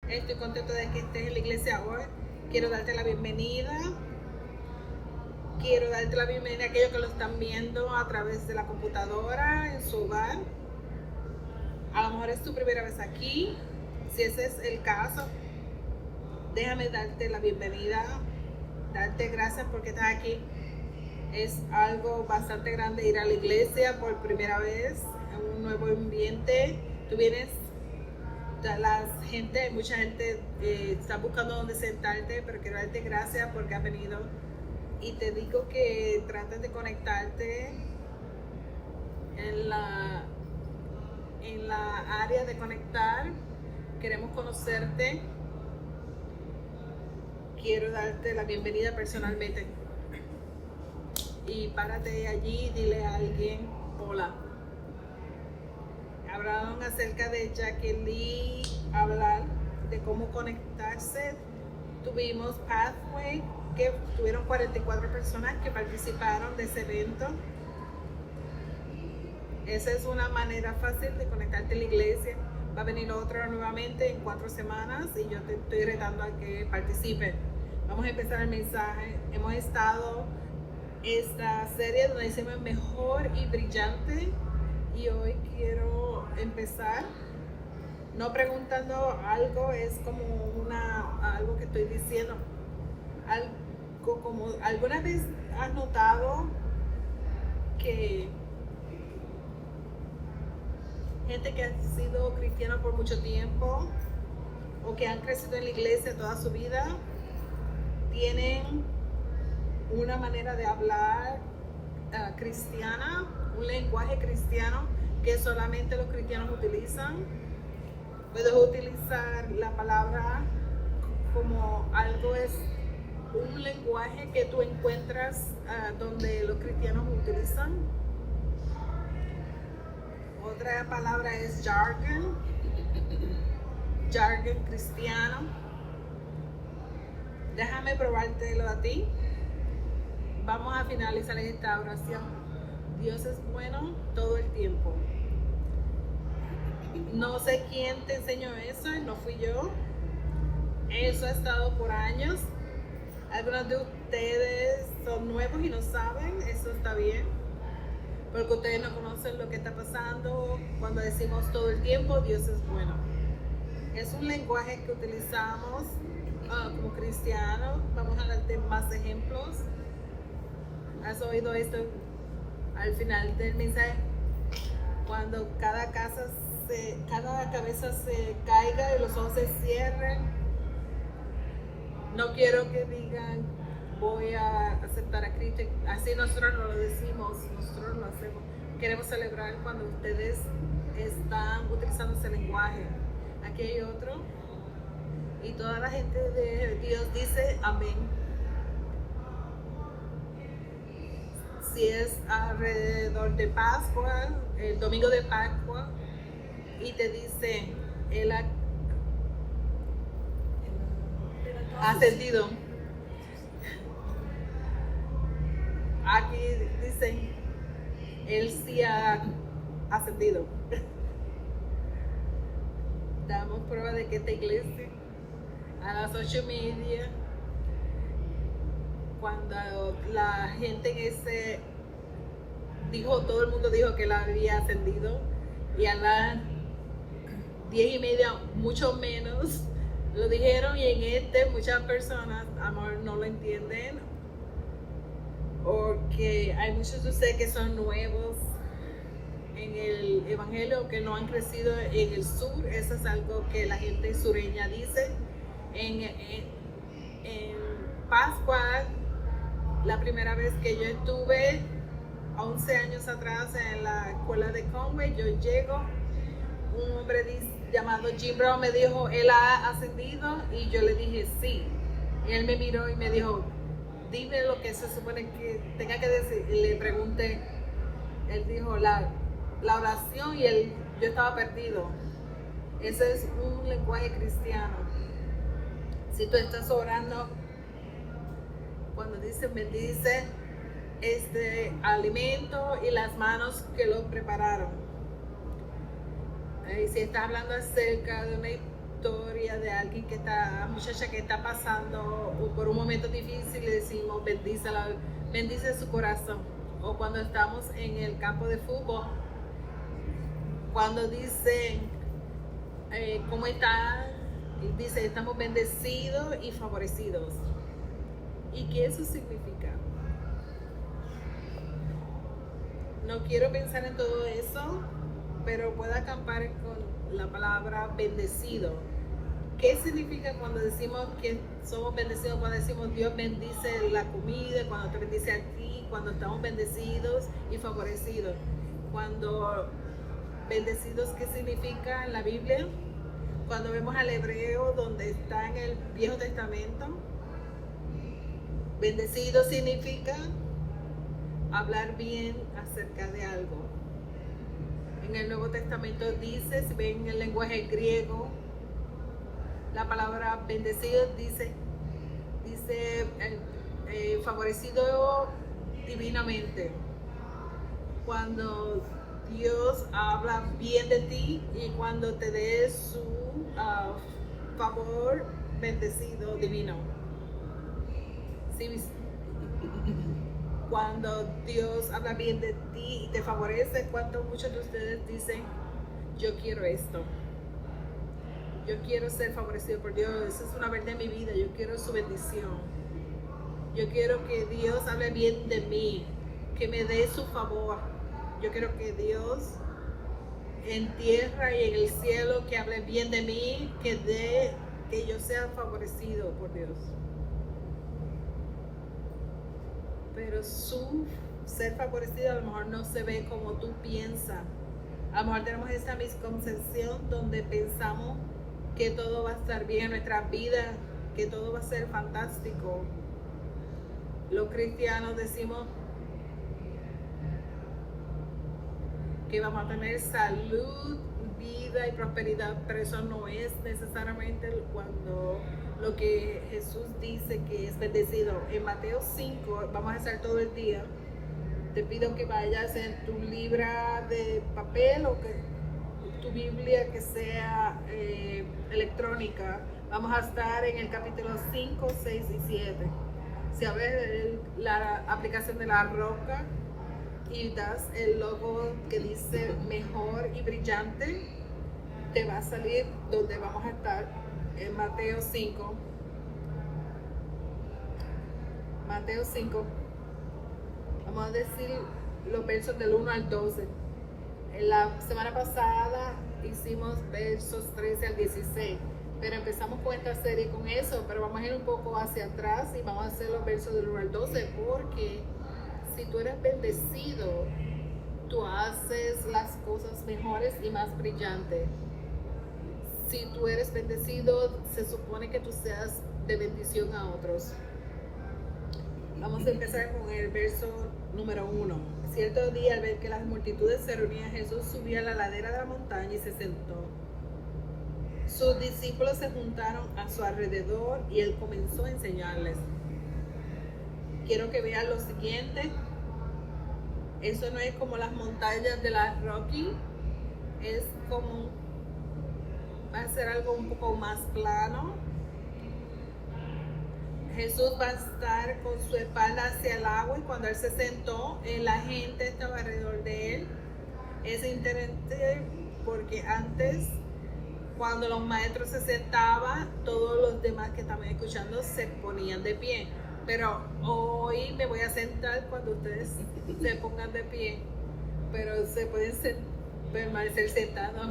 Estoy contento de que estés en la iglesia hoy. Quiero darte la bienvenida. Quiero darte la bienvenida a aquellos que lo están viendo a través de la computadora en su hogar. A lo mejor es tu primera vez aquí. Si ese es el caso, déjame darte la bienvenida, darte gracias porque estás aquí. Es algo bastante grande ir a la iglesia por primera vez, en un nuevo ambiente. Tú vienes, mucha gente está buscando dónde sentarte, pero quiero darte gracias porque has venido. Y te digo que trates de conectarte en la área de conectar. Queremos conocerte. Quiero darte la bienvenida personalmente. Y párate allí y dile a alguien hola. Hablaron acerca de Jacqueline, hablar de cómo conectarse. Tuvimos Pathway, que tuvieron 44 personas que participaron de ese evento. Esa es una manera fácil de conectarte a la iglesia. Va a venir otra nuevamente en 4 semanas y yo te estoy retando a que participen. Vamos a empezar el mensaje. Hemos estado esta serie donde decimos mejor y brillante, y hoy quiero empezar no preguntando algo, es como algo que estoy diciendo, algo como, ¿alguna vez has notado que gente que ha sido cristiana por mucho tiempo o que han crecido en la iglesia toda su vida tienen una manera de hablar cristiana, un lenguaje cristiano que solamente los cristianos utilizan? Puedes utilizar la palabra como algo, es un lenguaje que tú encuentras donde los cristianos utilizan. Otra palabra es jargon cristiano. Déjame probártelo a ti. Vamos a finalizar esta oración. Dios es bueno todo el tiempo. No sé quién te enseñó eso, no fui yo. Eso ha estado por años. Algunos de ustedes son nuevos y no saben, eso está bien. Porque ustedes no conocen lo que está pasando cuando decimos todo el tiempo, Dios es bueno. Es un lenguaje que utilizamos como cristianos. Vamos a darte más ejemplos. ¿Has oído esto al final del mensaje? Cuando cada cabeza se caiga y los ojos se cierren. No quiero que digan voy a aceptar a Cristo. Así nosotros no lo decimos, nosotros lo hacemos. Queremos celebrar cuando ustedes están utilizando ese lenguaje. Aquí hay otro. Y toda la gente de Dios dice amén. Si es alrededor de Pascua, el domingo de Pascua, y te dice él ha ascendido. Aquí dicen él sí ha ascendido. Damos prueba de que esta iglesia, a las 8:30, cuando la gente en ese todo el mundo dijo que él había ascendido, y a las 10:30 mucho menos lo dijeron, y en muchas personas a lo mejor no lo entienden, porque hay muchos de ustedes que son nuevos en el evangelio, que no han crecido en el sur. Eso es algo que la gente sureña dice. En Pascua, la primera vez que yo estuve 11 años atrás en la escuela de Conway, yo llego, un hombre llamado Jim Brown me dijo, él ha ascendido, y yo le dije sí, y él me miró y me dijo, dime lo que se supone que tenga que decir, y le pregunté, él dijo la oración, y yo estaba perdido. Ese es un lenguaje cristiano. Si tú estás orando, cuando dice bendice este alimento y las manos que lo prepararon. Y si estás hablando acerca de una historia de alguien muchacha que está pasando por un momento difícil, le decimos bendícela, bendice su corazón. O cuando estamos en el campo de fútbol, cuando dicen ¿cómo está? Dice, estamos bendecidos y favorecidos. ¿Y qué eso significa? No quiero pensar en todo eso, pero puedo acampar con la palabra bendecido. ¿Qué significa cuando decimos que somos bendecidos? Cuando decimos Dios bendice la comida, cuando te bendice a ti, cuando estamos bendecidos y favorecidos. Cuando bendecidos, ¿qué significa en la Biblia? Cuando vemos al hebreo donde está en el Viejo Testamento, bendecido significa hablar bien acerca de algo. En el Nuevo Testamento dice, si ven el lenguaje griego, la palabra bendecido dice favorecido divinamente. Cuando Dios habla bien de ti y cuando te dé su favor bendecido divino. Sí, cuando Dios habla bien de ti y te favorece, cuando muchos de ustedes dicen, yo quiero esto, yo quiero ser favorecido por Dios, esa es una verdad en mi vida, yo quiero su bendición, yo quiero que Dios hable bien de mí, que me dé su favor, yo quiero que Dios en tierra y en el cielo que hable bien de mí, que yo sea favorecido por Dios. Pero su ser favorecido a lo mejor no se ve como tú piensas. A lo mejor tenemos esa misconcepción donde pensamos que todo va a estar bien en nuestra vida, que todo va a ser fantástico. Los cristianos decimos que vamos a tener salud, vida y prosperidad, pero eso no es necesariamente cuando lo que Jesús dice que es bendecido. En Mateo 5, vamos a estar todo el día. Te pido que vayas en tu libra de papel o que tu Biblia que sea electrónica. Vamos a estar en el capítulo 5, 6 y 7. Si abres la aplicación de La Roca y das el logo que dice mejor y brillante, te va a salir donde vamos a estar en Mateo 5. Mateo 5. Vamos a decir los versos del 1 al 12. En la semana pasada hicimos versos 13 al 16, pero empezamos con esta serie con eso, pero vamos a ir un poco hacia atrás y vamos a hacer los versos del 1 al 12, porque si tú eres bendecido, tú haces las cosas mejores y más brillantes. Si tú eres bendecido, se supone que tú seas de bendición a otros. Vamos a empezar con el verso número 1. Cierto día, al ver que las multitudes se reunían, Jesús subió a la ladera de la montaña y se sentó. Sus discípulos se juntaron a su alrededor y él comenzó a enseñarles. Quiero que vean lo siguiente. Eso no es como las montañas de la Rocky, es como, va a ser algo un poco más plano. Jesús va a estar con su espalda hacia el agua y cuando él se sentó, la gente estaba alrededor de él. Es interesante porque antes, cuando los maestros se sentaban, todos los demás que estaban escuchando se ponían de pie. Pero hoy me voy a sentar cuando ustedes se pongan de pie, pero se pueden permanecer sentados.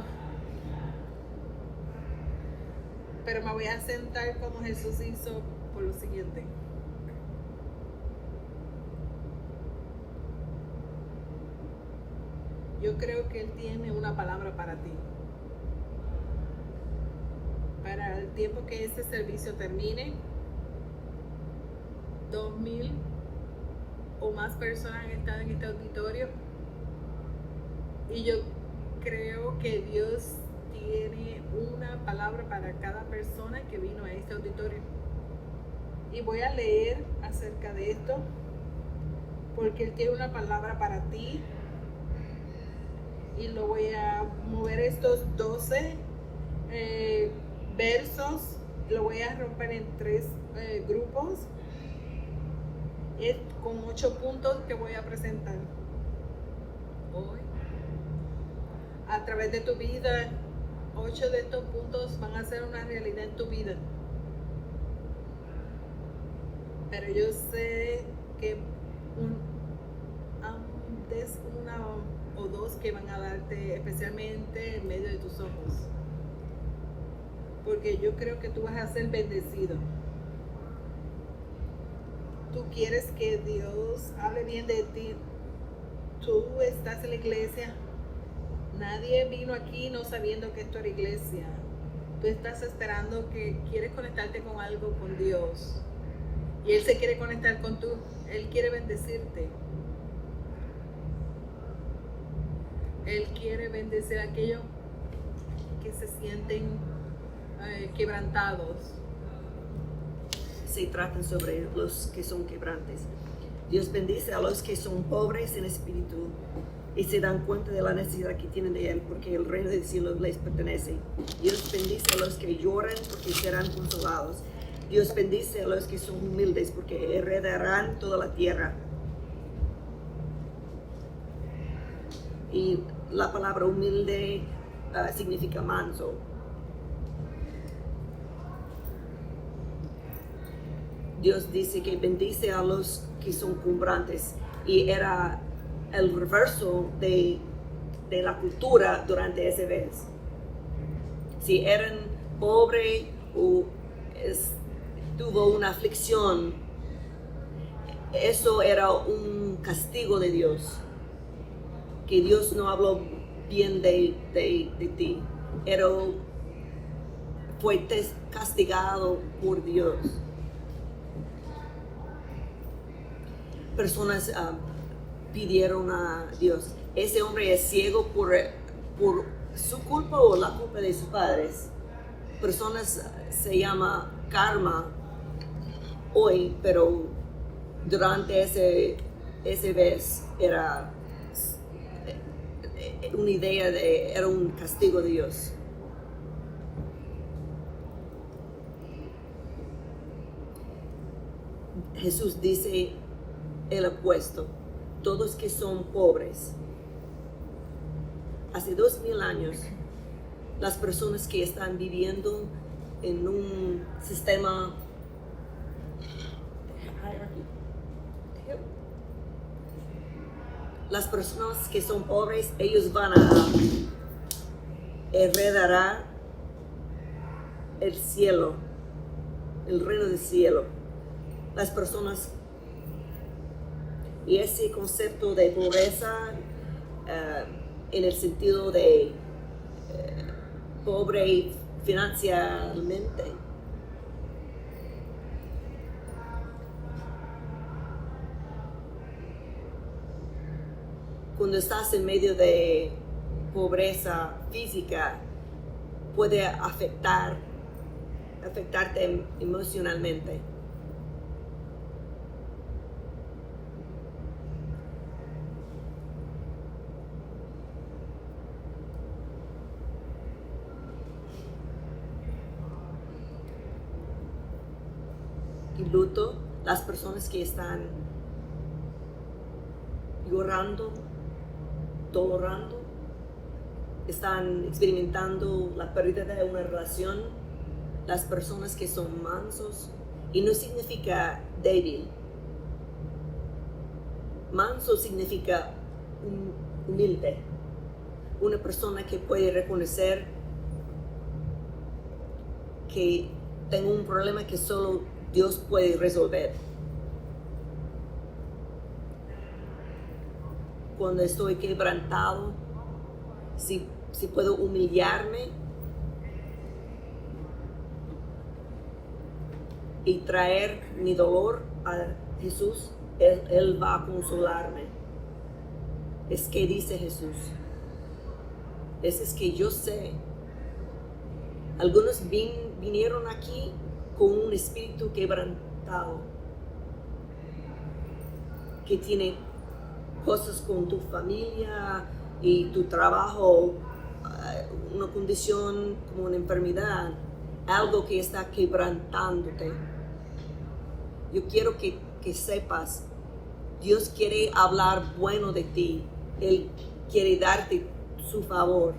Pero me voy a sentar como Jesús hizo por lo siguiente. Yo creo que Él tiene una palabra para ti. Para el tiempo que este servicio termine, 2,000 o más personas han estado en este auditorio y yo creo que Dios tiene una palabra para cada persona que vino a este auditorio. Y voy a leer acerca de esto porque Él tiene una palabra para ti y lo voy a mover estos 12 versos, lo voy a romper en 3 grupos, con 8 puntos que voy a presentar hoy. A través de tu vida, 8 de estos puntos van a ser una realidad en tu vida. Pero yo sé que es una o 2 que van a darte especialmente en medio de tus ojos. Porque yo creo que tú vas a ser bendecido. Tú quieres que Dios hable bien de ti. Tú estás en la iglesia. Nadie vino aquí no sabiendo que esto era iglesia. Tú estás esperando que quieres conectarte con algo, con Dios. Y Él se quiere conectar con tú. Él quiere bendecirte. Él quiere bendecir a aquellos que se sienten quebrantados. Se tratan sobre los que son quebrantes. Dios bendice a los que son pobres en espíritu y se dan cuenta de la necesidad que tienen de Él, porque el reino del cielo les pertenece. Dios bendice a los que lloran, porque serán consolados. Dios bendice a los que son humildes, porque heredarán toda la tierra. Y la palabra humilde significa manso. Dios dice que bendice a los que son quebrantes, y era el reverso de la cultura durante esa vez. Si eran pobres o tuvo una aflicción, eso era un castigo de Dios, que Dios no habló bien de ti, fue castigado por Dios. Personas pidieron a Dios, ese hombre es ciego por su culpa o la culpa de sus padres. Personas se llama karma hoy, pero durante ese vez era una idea era un castigo de Dios. Jesús dice el opuesto: todos que son pobres. Hace 2000 años, las personas que están viviendo en un sistema las personas que son pobres, ellos van a heredar el cielo, el reino del cielo. Las personas, y ese concepto de pobreza en el sentido de pobre financieramente, cuando estás en medio de pobreza física, puede afectarte emocionalmente. Y luto, las personas que están llorando, dolorando, están experimentando la pérdida de una relación, las personas que son mansos, y no significa débil. Manso significa humilde, una persona que puede reconocer que tengo un problema que solo Dios puede resolver. Cuando estoy quebrantado, si puedo humillarme y traer mi dolor a Jesús, Él va a consolarme. Es que dice Jesús. Es que yo sé. Algunos vinieron aquí con un espíritu quebrantado, que tiene cosas con tu familia y tu trabajo, una condición como una enfermedad, algo que está quebrantándote. Yo quiero que sepas, Dios quiere hablar bueno de ti. Él quiere darte su favor.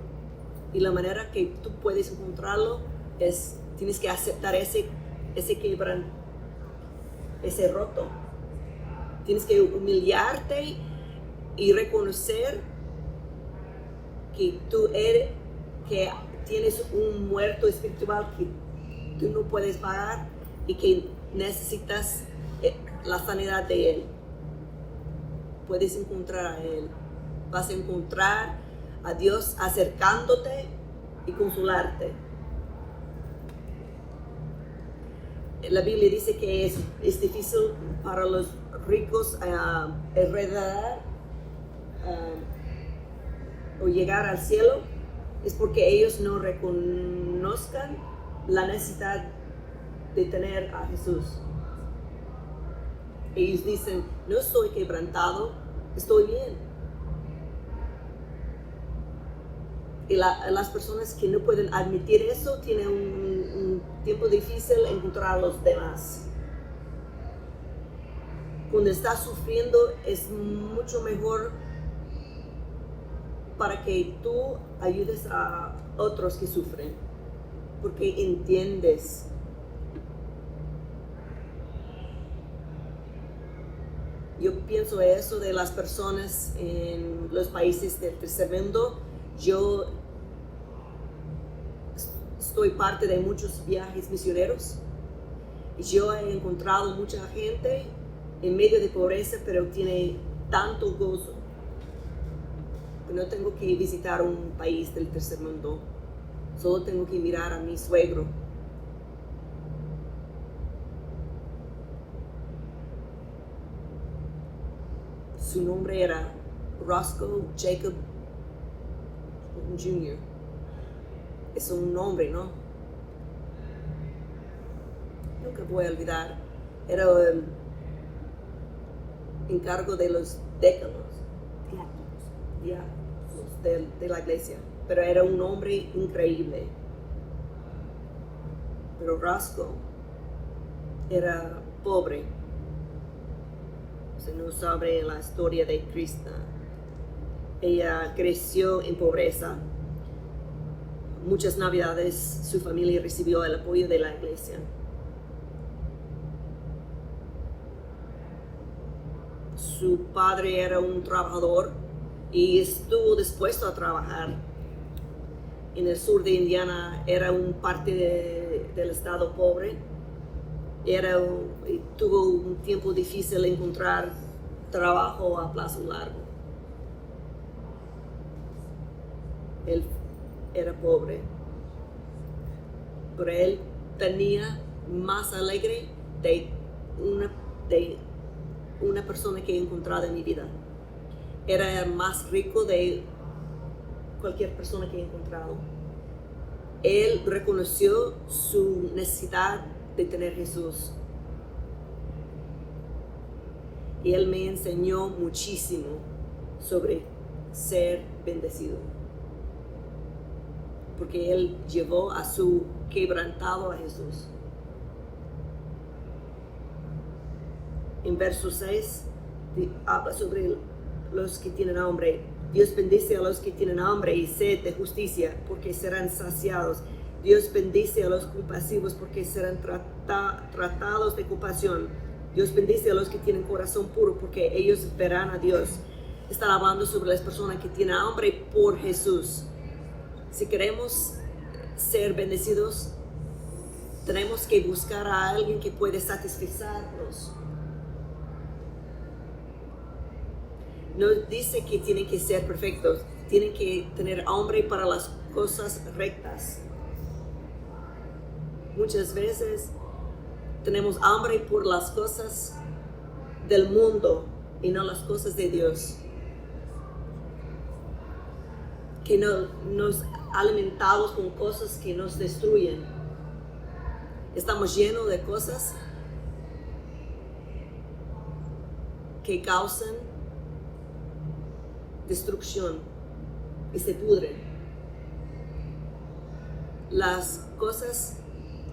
Y la manera que tú puedes encontrarlo es, tienes que aceptar ese roto. Tienes que humillarte y reconocer que que tienes un muerto espiritual que tú no puedes pagar y que necesitas la sanidad de Él. Puedes encontrar a Él. Vas a encontrar a Dios acercándote y consolarte. La Biblia dice que es difícil para los ricos heredar o llegar al cielo. Es porque ellos no reconozcan la necesidad de tener a Jesús. Ellos dicen, no estoy quebrantado, estoy bien. Y las personas que no pueden admitir eso tienen un tiempo difícil encontrar a los demás. Cuando estás sufriendo es mucho mejor para que tú ayudes a otros que sufren, porque entiendes. Yo pienso eso de las personas en los países del tercer mundo. Yo estoy parte de muchos viajes misioneros y yo he encontrado mucha gente en medio de pobreza, pero tiene tanto gozo. No tengo que visitar un país del tercer mundo, solo tengo que mirar a mi suegro. Su nombre era Roscoe Jacob Jr. Es un nombre, ¿no? Nunca voy a olvidar. Era el encargo de los diáconos de la iglesia, pero era un hombre increíble. Pero Roscoe era pobre. Se nos sabe la historia de Krista. Ella creció en pobreza. Muchas navidades su familia recibió el apoyo de la iglesia. Su padre era un trabajador y estuvo dispuesto a trabajar. En el sur de Indiana era un parte del estado pobre. Tuvo un tiempo difícil encontrar trabajo a plazo largo. Él era pobre, pero él tenía más alegre de una persona que he encontrado en mi vida. Era el más rico de cualquier persona que he encontrado. Él reconoció su necesidad de tener Jesús. Y él me enseñó muchísimo sobre ser bendecido. Porque él llevó a su quebrantado a Jesús. En verso 6 habla sobre los que tienen hambre. Dios bendice a los que tienen hambre y sed de justicia, porque serán saciados. Dios bendice a los compasivos, porque serán tratados de compasión. Dios bendice a los que tienen corazón puro, porque ellos verán a Dios. Están hablando sobre las personas que tienen hambre por Jesús. Si queremos ser bendecidos, tenemos que buscar a alguien que puede satisfacernos. No dice que tienen que ser perfectos, tienen que tener hambre para las cosas rectas. Muchas veces tenemos hambre por las cosas del mundo y no las cosas de Dios. Que no nos alimentamos con cosas que nos destruyen. Estamos llenos de cosas que causan destrucción y se pudren. Las cosas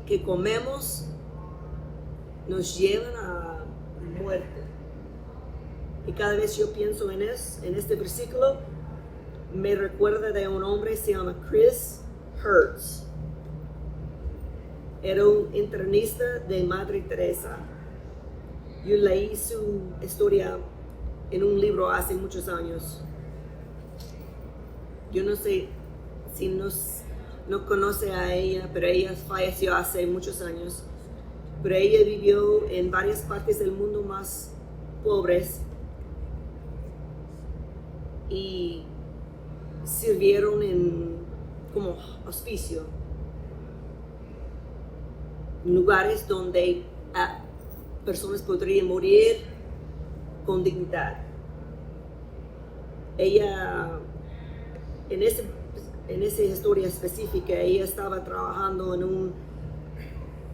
que comemos nos llevan a muerte. Y cada vez yo pienso en este versículo, me recuerda de un hombre que se llama Chris Hertz. Era un internista de Madre Teresa. Yo leí su historia en un libro hace muchos años. Yo no sé si no conoce a ella, pero ella falleció hace muchos años. Pero ella vivió en varias partes del mundo más pobres y sirvieron como hospicio, lugares donde personas podrían morir con dignidad. Ella, en esa historia específica, ella estaba trabajando en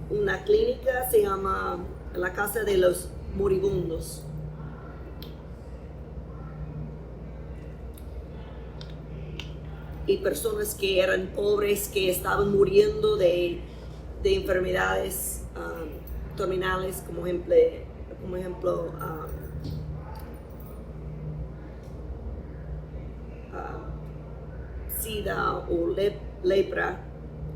una clínica, se llama la Casa de los Moribundos. Y personas que eran pobres, que estaban muriendo de enfermedades terminales, como ejemplo SIDA o lepra.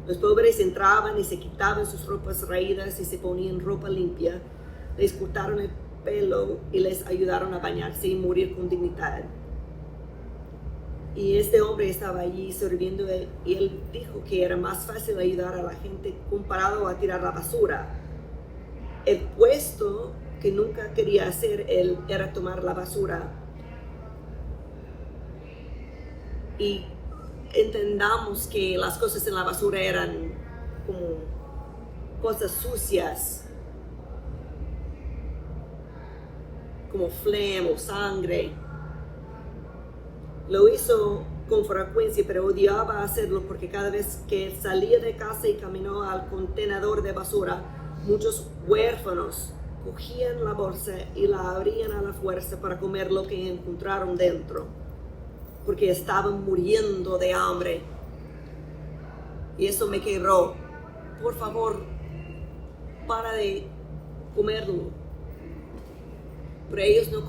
Los pobres entraban y se quitaban sus ropas raídas y se ponían ropa limpia, les cortaron el pelo y les ayudaron a bañarse y morir con dignidad. Y este hombre estaba allí sirviendo y él dijo que era más fácil ayudar a la gente comparado a tirar la basura. El puesto que nunca quería hacer él era tomar la basura. Y entendamos que las cosas en la basura eran como cosas sucias, como flema o sangre. Lo hizo con frecuencia, pero odiaba hacerlo porque cada vez que salía de casa y caminó al contenedor de basura, muchos huérfanos cogían la bolsa y la abrían a la fuerza para comer lo que encontraron dentro, porque estaban muriendo de hambre. Y eso me quebró. Por favor, para de comerlo. Pero ellos no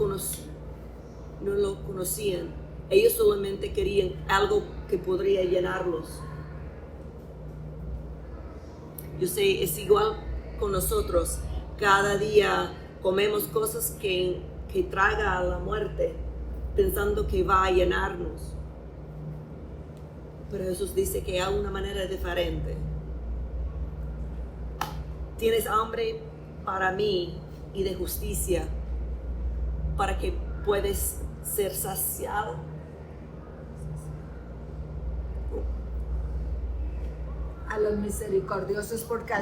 lo conocían. Ellos solamente querían algo que podría llenarlos. Yo sé, es igual con nosotros. Cada día comemos cosas que traga a la muerte, pensando que va a llenarnos. Pero Jesús dice que hay una manera diferente. Tienes hambre para mí y de justicia, para que puedas ser saciado. A los misericordiosos porque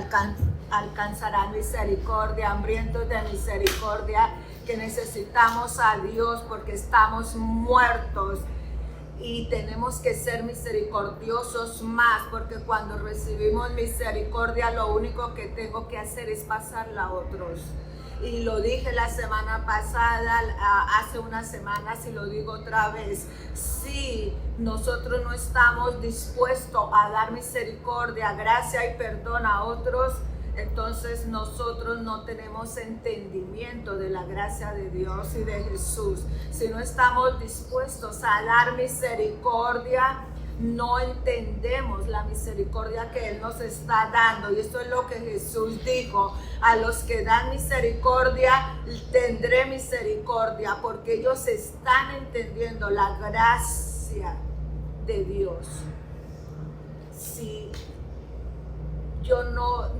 alcanzarán misericordia, hambrientos de misericordia, que necesitamos a Dios porque estamos muertos y tenemos que ser misericordiosos más, porque cuando recibimos misericordia lo único que tengo que hacer es pasarla a otros. Y lo dije la semana pasada, hace unas semanas, y lo digo otra vez. Si nosotros no estamos dispuestos a dar misericordia, gracia y perdón a otros, entonces nosotros no tenemos entendimiento de la gracia de Dios y de Jesús. Si no estamos dispuestos a dar misericordia, no entendemos la misericordia que Él nos está dando. Y esto es lo que Jesús dijo: a los que dan misericordia tendré misericordia, porque ellos están entendiendo la gracia de Dios. Si yo no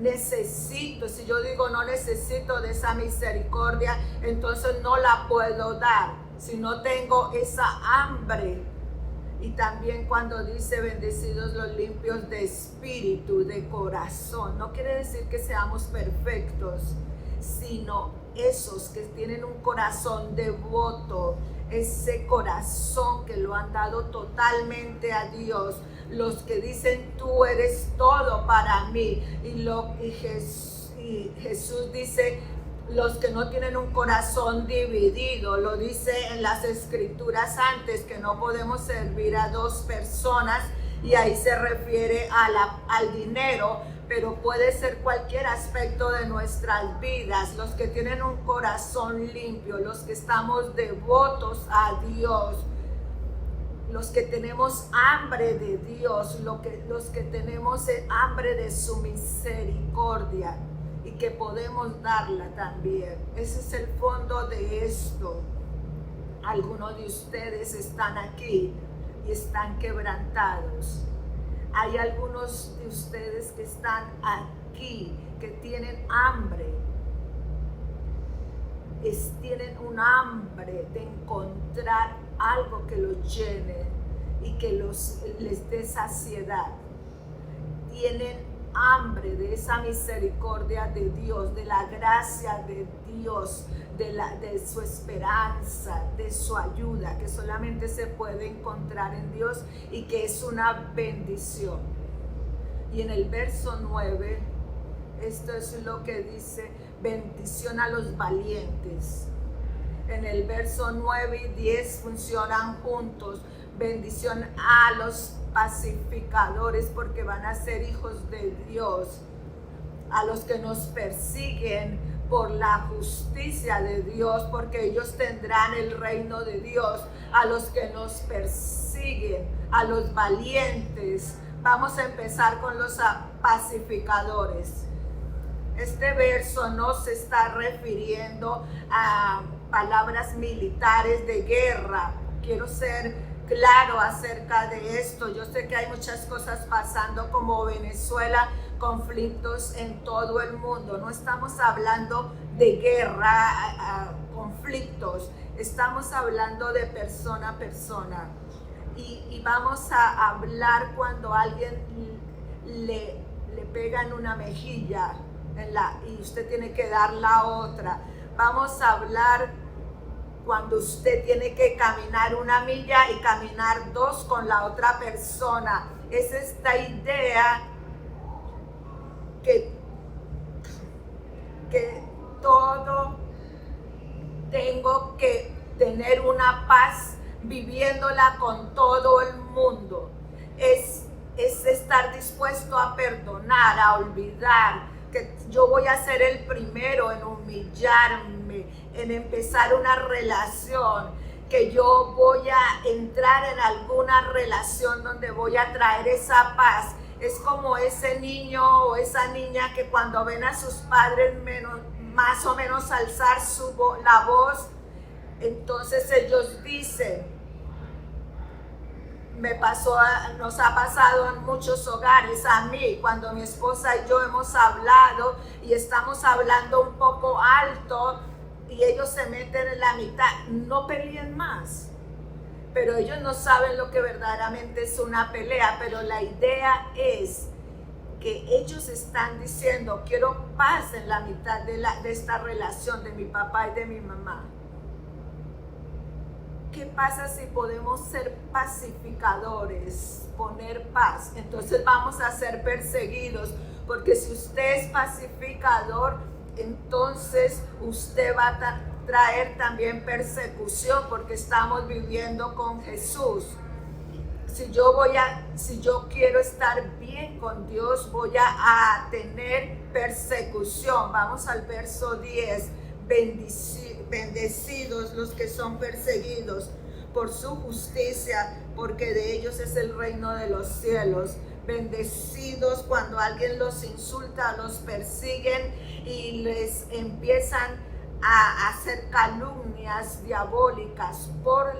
necesito, si yo digo no necesito de esa misericordia, entonces no la puedo dar. Si no tengo esa hambre. Y también cuando dice bendecidos los limpios de espíritu, de corazón, no quiere decir que seamos perfectos, sino esos que tienen un corazón devoto, ese corazón que lo han dado totalmente a Dios, los que dicen tú eres todo para mí. Y Jesús dice: los que no tienen un corazón dividido. Lo dice en las escrituras antes, que no podemos servir a dos personas. y ahí se refiere al dinero, pero puede ser cualquier aspecto de nuestras vidas. Los que tienen un corazón limpio, los que estamos devotos a Dios, los que tenemos hambre de Dios, los que tenemos hambre de su misericordia y que podemos darla también. Ese es el fondo de esto. Algunos de ustedes están aquí y están quebrantados. Hay algunos de ustedes que están aquí, que tienen hambre. Tienen un hambre de encontrar algo que los llene y que les dé saciedad. Tienen hambre de esa misericordia de Dios, de la gracia de Dios, de su esperanza, de su ayuda, que solamente se puede encontrar en Dios y que es una bendición. Y en el verso 9, esto es lo que dice: bendición a los valientes. En el verso 9 y 10 funcionan juntos. Bendición a los pacificadores, porque van a ser hijos de Dios. A los que nos persiguen por la justicia de Dios, porque ellos tendrán el reino de Dios. A los que nos persiguen, a los valientes. Vamos a empezar con los pacificadores. Este verso no se está refiriendo a palabras militares de guerra. Quiero ser claro acerca de esto. Yo sé que hay muchas cosas pasando como Venezuela, conflictos en todo el mundo. No estamos hablando de guerra, conflictos. Estamos hablando de persona a persona. Y vamos a hablar cuando alguien le pega en una mejilla y usted tiene que dar la otra. Vamos a hablar cuando usted tiene que caminar 1 milla y caminar 2 con la otra persona. Es esta idea que todo tengo que tener una paz viviéndola con todo el mundo. Es estar dispuesto a perdonar, a olvidar, que yo voy a ser el primero en humillarme, en empezar una relación, que yo voy a entrar en alguna relación donde voy a traer esa paz. Es como ese niño o esa niña que cuando ven a sus padres más o menos alzar la voz, entonces ellos dicen, nos ha pasado en muchos hogares, a mí, cuando mi esposa y yo hemos hablado y estamos hablando un poco alto y ellos se meten en la mitad, no peleen más. Pero ellos no saben lo que verdaderamente es una pelea, pero la idea es que ellos están diciendo, quiero paz en la mitad de esta relación de mi papá y de mi mamá. ¿Qué pasa si podemos ser pacificadores, poner paz? Entonces vamos a ser perseguidos, porque si usted es pacificador, entonces usted va a traer también persecución, porque estamos viviendo con Jesús. Si yo quiero estar bien con Dios, voy a tener persecución. Vamos al verso 10. Bendecidos los que son perseguidos por su justicia, porque de ellos es el reino de los cielos. Bendecidos cuando alguien los insulta, los persiguen y les empiezan a hacer calumnias diabólicas por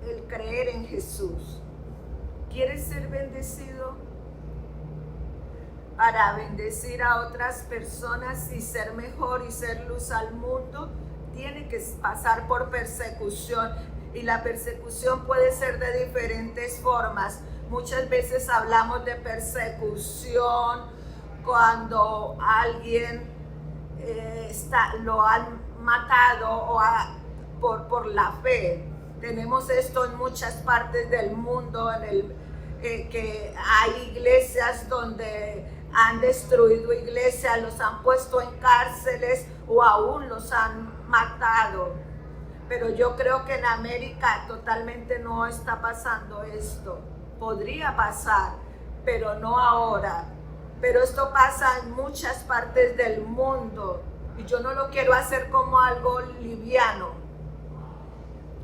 el creer en Jesús. ¿Quieres ser bendecido? Para bendecir a otras personas y ser mejor y ser luz al mundo, tiene que pasar por persecución. Y la persecución puede ser de diferentes formas. Muchas veces hablamos de persecución cuando alguien lo han matado por la fe. Tenemos esto en muchas partes del mundo, que hay iglesias donde han destruido iglesias, los han puesto en cárceles o aún los han matado. Pero yo creo que en América totalmente no está pasando esto. Podría pasar, pero no ahora. Pero esto pasa en muchas partes del mundo y yo no lo quiero hacer como algo liviano.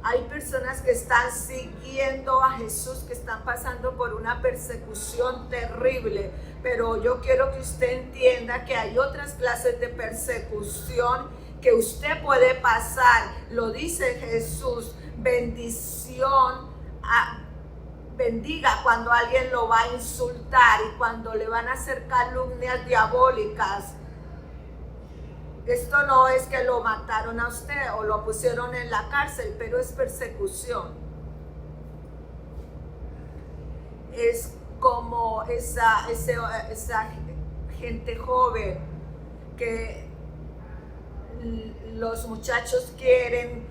Hay personas que están siguiendo a Jesús, que están pasando por una persecución terrible, pero yo quiero que usted entienda que hay otras clases de persecución que usted puede pasar. Lo dice Jesús, bendiga cuando alguien lo va a insultar y cuando le van a hacer calumnias diabólicas. Esto no es que lo mataron a usted o lo pusieron en la cárcel, pero es persecución. Es como esa gente joven que los muchachos quieren,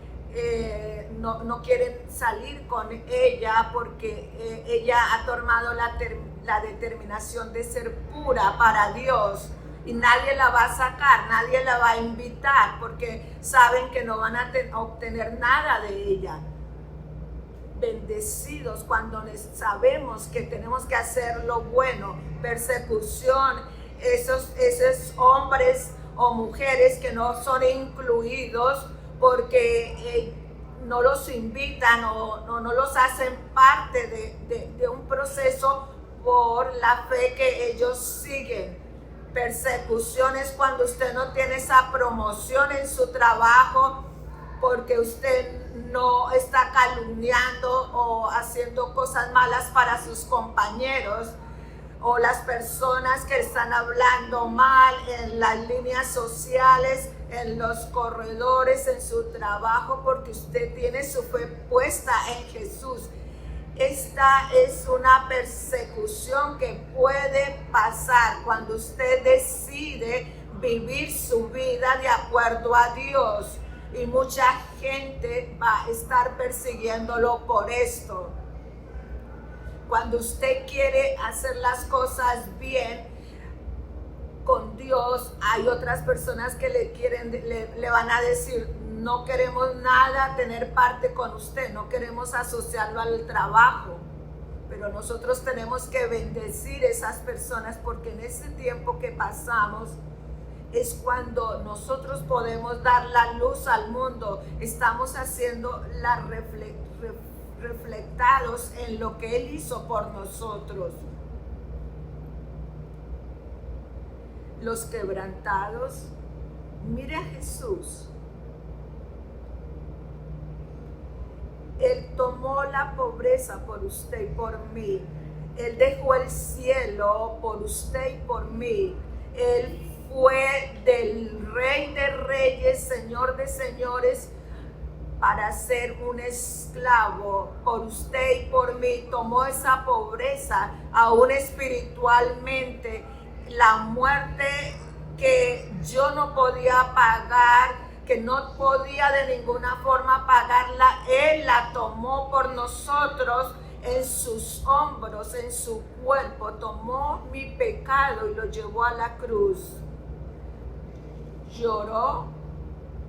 no quieren salir con ella porque ella ha tomado la determinación de ser pura para Dios. Y nadie la va a sacar, nadie la va a invitar porque saben que no van a obtener nada de ella. Bendecidos cuando sabemos que tenemos que hacer lo bueno. Persecución, esos hombres o mujeres que no son incluidos porque no los invitan o no los hacen parte de un proceso por la fe que ellos siguen. Persecuciones cuando usted no tiene esa promoción en su trabajo porque usted no está calumniando o haciendo cosas malas para sus compañeros, o las personas que están hablando mal en las líneas sociales, en los corredores, en su trabajo, porque usted tiene su fe puesta en Jesús. Esta es una persecución que puede pasar cuando usted decide vivir su vida de acuerdo a Dios. Y mucha gente va a estar persiguiéndolo por esto. Cuando usted quiere hacer las cosas bien con Dios, hay otras personas que le van a decir: no queremos nada tener parte con usted, no queremos asociarlo al trabajo. Pero nosotros tenemos que bendecir esas personas porque en ese tiempo que pasamos es cuando nosotros podemos dar la luz al mundo. Estamos haciendo reflectados en lo que Él hizo por nosotros. Los quebrantados, mire a Jesús. Él tomó la pobreza por usted y por mí. Él dejó el cielo por usted y por mí. Él fue del Rey de Reyes, Señor de Señores, para ser un esclavo por usted y por mí. Tomó esa pobreza, aún espiritualmente, la muerte que yo no podía pagar, que no podía de ninguna forma pagarla. Él la tomó por nosotros en sus hombros, en su cuerpo. Tomó mi pecado y lo llevó a la cruz. Lloró,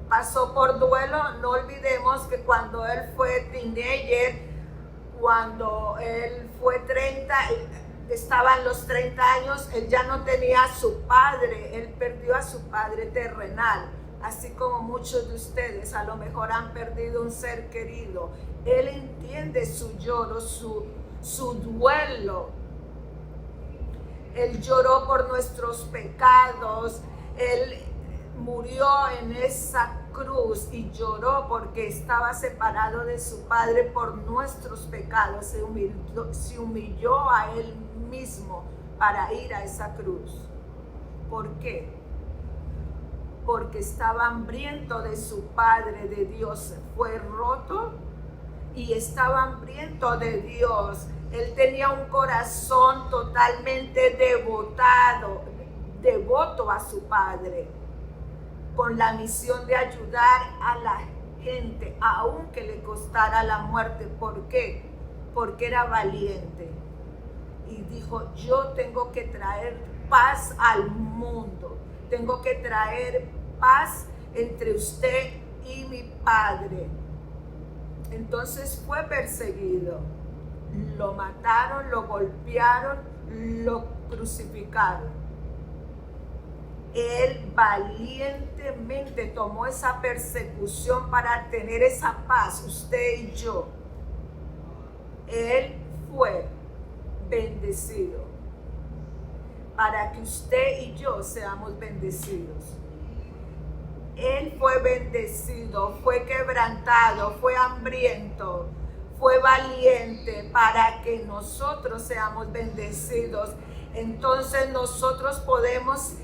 pasó por duelo. No olvidemos que cuando él fue teenager, cuando él fue 30, estaban los 30 años, él ya no tenía a su padre, él perdió a su padre terrenal. Así como muchos de ustedes a lo mejor han perdido un ser querido. Él entiende su lloro, su duelo. Él lloró por nuestros pecados. Él murió en esa cruz y lloró porque estaba separado de su Padre por nuestros pecados. Se humilló a Él mismo para ir a esa cruz. ¿Por qué? Porque estaba hambriento de su Padre, de Dios. Fue roto y estaba hambriento de Dios. Él tenía un corazón totalmente devoto a su Padre, con la misión de ayudar a la gente, aunque le costara la muerte. ¿Por qué? Porque era valiente y dijo: yo tengo que traer paz al mundo. Tengo que traer paz entre usted y mi Padre. Entonces fue perseguido. Lo mataron, lo golpearon, lo crucificaron, Él valientemente tomó esa persecución para tener esa paz, usted y yo. Él fue bendecido para que usted y yo seamos bendecidos. Él fue bendecido, fue quebrantado, fue hambriento, fue valiente para que nosotros seamos bendecidos. Entonces nosotros podemos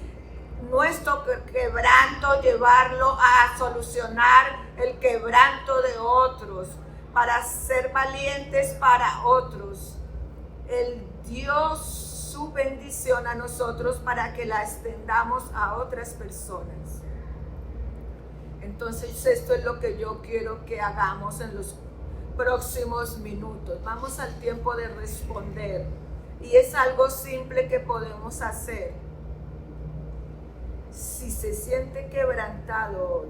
nuestro quebranto llevarlo a solucionar el quebranto de otros, para ser valientes para otros. Él dio su bendición a nosotros para que la extendamos a otras personas. Entonces esto es lo que yo quiero que hagamos en los próximos minutos. Vamos al tiempo de responder y es algo simple que podemos hacer. Si se siente quebrantado hoy,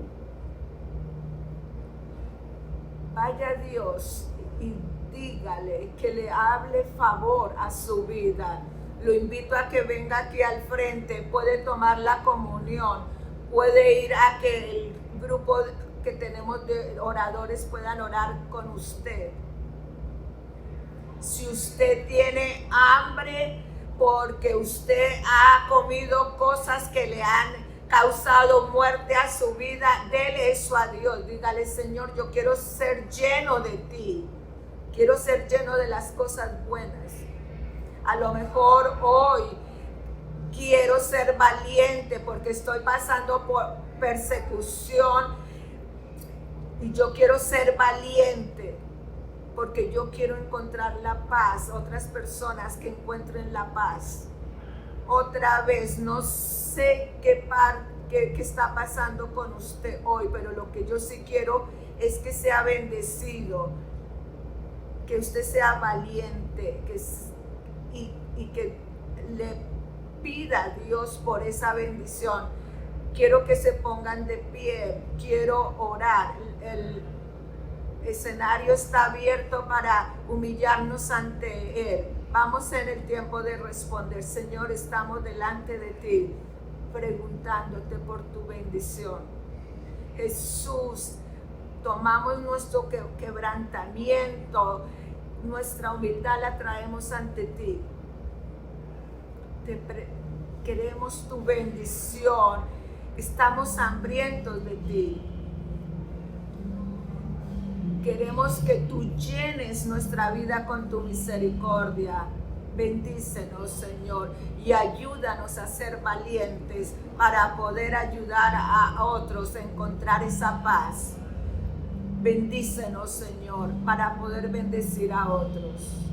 vaya a Dios y dígale que le hable favor a su vida. Lo invito a que venga aquí al frente, puede tomar la comunión, puede ir a que el grupo que tenemos de oradores puedan orar con usted. Si usted tiene hambre porque usted ha comido cosas que le han causado muerte a su vida, dele eso a Dios. Dígale: Señor, yo quiero ser lleno de ti, quiero ser lleno de las cosas buenas. A lo mejor hoy quiero ser valiente porque estoy pasando por persecución y yo quiero ser valiente porque yo quiero encontrar la paz, otras personas que encuentren la paz. Otra vez, no sé qué está pasando con usted hoy, pero lo que yo sí quiero es que sea bendecido, que usted sea valiente y que le pida a Dios por esa bendición. Quiero que se pongan de pie, quiero orar. El escenario está abierto para humillarnos ante Él. Vamos en el tiempo de responder. Señor, estamos delante de ti, preguntándote por tu bendición. Jesús, tomamos nuestro quebrantamiento, nuestra humildad la traemos ante ti. Queremos tu bendición, estamos hambrientos de ti. Queremos que tú llenes nuestra vida con tu misericordia. Bendícenos, Señor, y ayúdanos a ser valientes para poder ayudar a otros a encontrar esa paz. Bendícenos, Señor, para poder bendecir a otros.